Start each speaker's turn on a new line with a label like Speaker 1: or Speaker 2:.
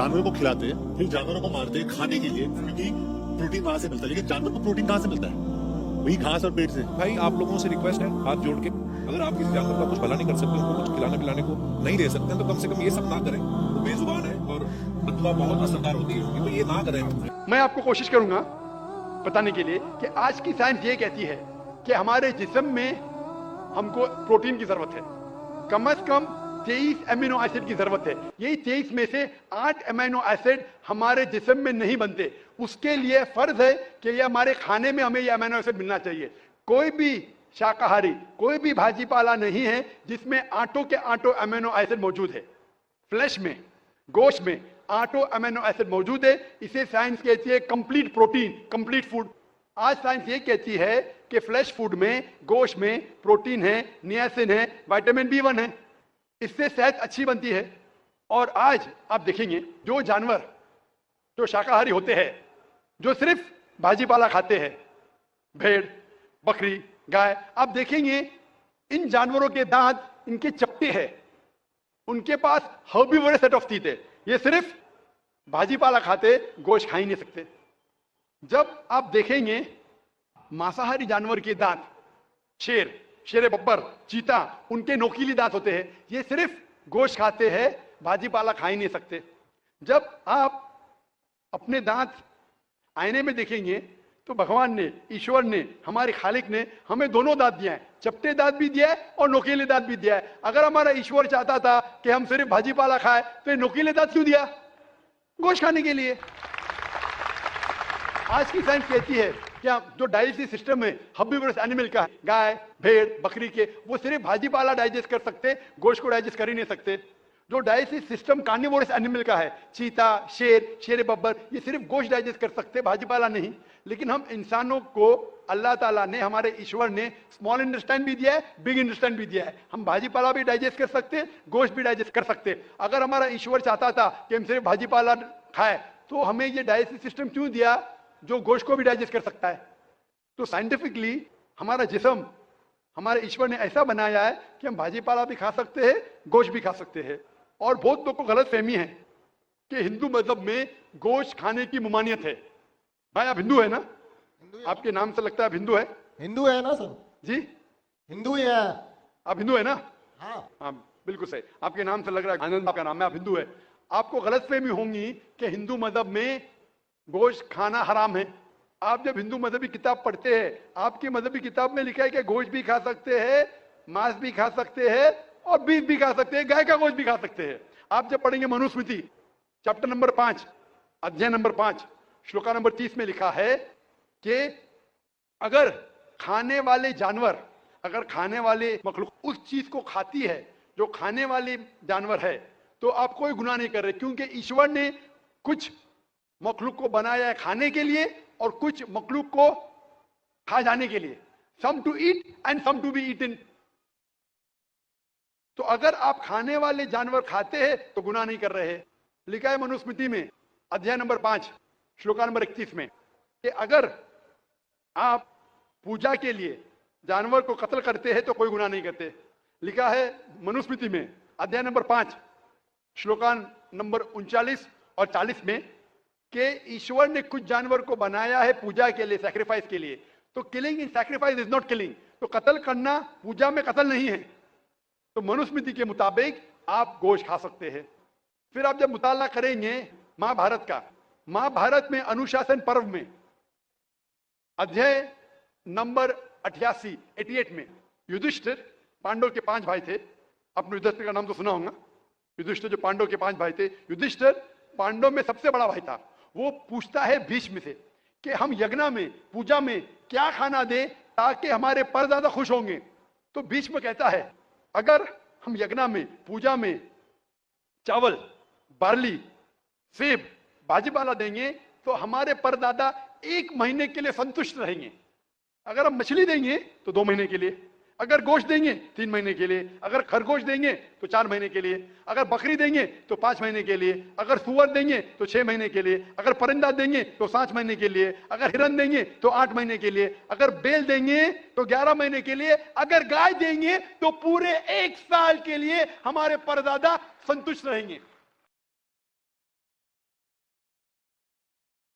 Speaker 1: जानवरों को खिलाते हैं, फिर जानवरों को मारते हैं खाने के लिए, क्योंकि प्रोटीन वहां से मिलता है। लेकिन जानवर को प्रोटीन कहाँ से मिलता है? वही घास और पेट से।
Speaker 2: भाई आप लोगों से रिक्वेस्ट है हाथ जोड़ के, अगर आप किसी जानवर का कुछ भला नहीं कर सकते, उनको कुछ खिलाने पिलाने को नहीं दे सकते, तो कम से कम ये सब ना करें। वो बेजुबान है और बददुआ बहुत असरदार होती है, तो ये ना करें।
Speaker 3: मैं आपको कोशिश करूंगा बताने के लिए कि आज की साइंस ये कहती है कि हमारे जिस्म में हमको प्रोटीन की जरूरत है, कम से कम 23 अमीनो एसिड की जरूरत है। यही 23 में से 8 अमीनो एसिड हमारे जिस्म में नहीं बनते। उसके लिए फर्ज है कि ये हमारे खाने में हमें ये अमीनो एसिड मिलना चाहिए। कोई भी शाकाहारी, कोई भी भाजी पाला नहीं है जिसमें आटों के आटो अमीनो एसिड मौजूद है। फ्लैश में, गोश्त में आटो अमीनो एसिड मौजूद है। इसे साइंस कहती है कंप्लीट प्रोटीन, कंप्लीट फूड। आज साइंस ये कहती है कि फ्लैश फूड में, गोश्त में प्रोटीन है, नियासिन है, विटामिन B1 है। इससे सेहत अच्छी बनती है। और आज आप देखेंगे जो जानवर जो शाकाहारी होते हैं, जो सिर्फ भाजी पाला खाते हैं, भेड़, बकरी, गाय, आप देखेंगे इन जानवरों के दांत इनके चपटे हैं, उनके पास हर्बीवोरस सेट ऑफ टीथ है। ये सिर्फ भाजी पाला खाते, गोश्त खा ही नहीं सकते। जब आप देखेंगे मांसाहारी जानवर के दांत, शेर बब्बर, चीता, उनके नोकीले दांत होते हैं। ये सिर्फ गोश्त खाते हैं, भाजी पाला खा ही नहीं सकते। जब आप अपने दांत आईने में देखेंगे तो भगवान ने, ईश्वर ने, हमारे खालिक ने हमें दोनों दांत दिया है, चपटे दांत भी दिया है और नोकीले दांत भी दिया है। अगर हमारा ईश्वर चाहता था कि हम सिर्फ भाजी पाला खाए तो ये नोकीले दांत क्यों दिया? गोश्त खाने के लिए। आज की साइंस कहती है कि जो डाइजेस्टिव सिस्टम है हर्बीवोरस एनिमल का, गाय, भेड़, बकरी के, वो सिर्फ भाजी पाला डाइजेस्ट कर सकते, गोश्त को डाइजेस्ट कर ही नहीं सकते। जो डाइजेस्टिव सिस्टम कार्निवोरस एनिमल का है, चीता, शेर बब्बर, ये सिर्फ गोश्त डाइजेस्ट कर सकते, भाजी पाला नहीं। लेकिन हम इंसानों को अल्लाह ताला ने, हमारे ईश्वर ने स्मॉल इंटेस्टाइन भी दिया है, बिग इंटेस्टाइन भी दिया है। हम भाजी पाला भी डाइजेस्ट कर सकते, गोश्त भी डाइजेस्ट कर सकते। अगर हमारा ईश्वर चाहता था कि हम सिर्फ भाजी पाला खाए तो हमें ये डाइजेस्टिव सिस्टम क्यों दिया जो गोश्त को भी डाइजेस्ट कर सकता है? तो साइंटिफिकली हमारा जिस्म हमारे ईश्वर ने ऐसा बनाया है कि हम भाजी पाला भी खा सकते हैं, गोश्त भी खा सकते हैं। और बहुत लोगों को गलत फहमी है कि हिंदू मजहब में गोश्त खाने की ममानियत है। भाई आप हिंदू है ना? आपके नाम से लगता है आप हिंदू है।
Speaker 4: हिंदू है ना सर?
Speaker 3: जी
Speaker 4: हिंदू ही है।
Speaker 3: आप हिंदू है ना?
Speaker 4: हाँ
Speaker 3: बिल्कुल सही, आपके नाम से लग रहा है आनंद आपका नाम है, आप हिंदू है। आपको गलत फहमी होंगी कि हिंदू मजहब में गोश्त खाना हराम है। आप जब हिंदू मजहबी किताब पढ़ते हैं, आपकी मजहबी किताब में लिखा है कि गोश्त भी खा सकते हैं, मांस भी खा सकते हैं और बीफ भी खा सकते हैं, गाय का गोश्त भी खा सकते हैं। आप जब पढ़ेंगे मनुस्मृति चैप्टर नंबर 5, अध्याय नंबर 5, श्लोका नंबर 30 में लिखा है कि अगर खाने वाले जानवर, अगर खाने वाले मखलूक उस चीज को खाती है जो खाने वाले जानवर है, तो आप कोई गुनाह नहीं कर रहे, क्योंकि ईश्वर ने कुछ मखलूक को बनाया है खाने के लिए और कुछ मखलूक को खा जाने के लिए। Some to eat and some to be eaten. तो अगर आप खाने वाले जानवर खाते हैं तो गुनाह नहीं कर रहे हैं। लिखा है मनुस्मृति में अध्याय नंबर 5 श्लोका नंबर 31 में कि अगर आप पूजा के लिए जानवर को कत्ल करते हैं तो कोई गुनाह नहीं करते। लिखा है मनुस्मृति में अध्याय नंबर 5 श्लोका नंबर 39 और 40 में कि ईश्वर ने कुछ जानवर को बनाया है पूजा के लिए, सैक्रिफाइस के लिए। तो killing in sacrifice is not killing. तो कत्ल करना पूजा में कत्ल नहीं है। तो मनुस्मृति के मुताबिक आप गोश्त खा सकते हैं। फिर आप जब मुताला करेंगे महाभारत का, महाभारत में अनुशासन पर्व में अध्याय नंबर 88 में युधिष्ठिर, पांडव के 5 भाई थे, आपने युधिष्ठिर का नाम तो सुना होगा। युधिष्ठिर जो पांडव के 5 भाई थे, युधिष्ठिर पांडव में सबसे बड़ा भाई था। वो पूछता है भीष्म से कि हम यज्ञ में, पूजा में क्या खाना दें ताकि हमारे परदादा खुश होंगे। तो भीष्म कहता है अगर हम यज्ञ में, पूजा में चावल, बार्ली, सेब, भाजी पाला देंगे तो हमारे परदादा 1 महीने के लिए संतुष्ट रहेंगे। अगर हम मछली देंगे तो 2 महीने के लिए, अगर गोश्त देंगे 3 महीने के लिए, अगर खरगोश देंगे तो 4 महीने के लिए, अगर बकरी देंगे तो 5 महीने के लिए, अगर सुअर देंगे तो 6 महीने के लिए, अगर परिंदा देंगे तो 7 महीने के लिए, अगर हिरन देंगे तो 8 महीने के लिए, अगर बैल देंगे तो 11 महीने के लिए, अगर गाय देंगे तो पूरे 1 साल के लिए हमारे परदादा संतुष्ट रहेंगे।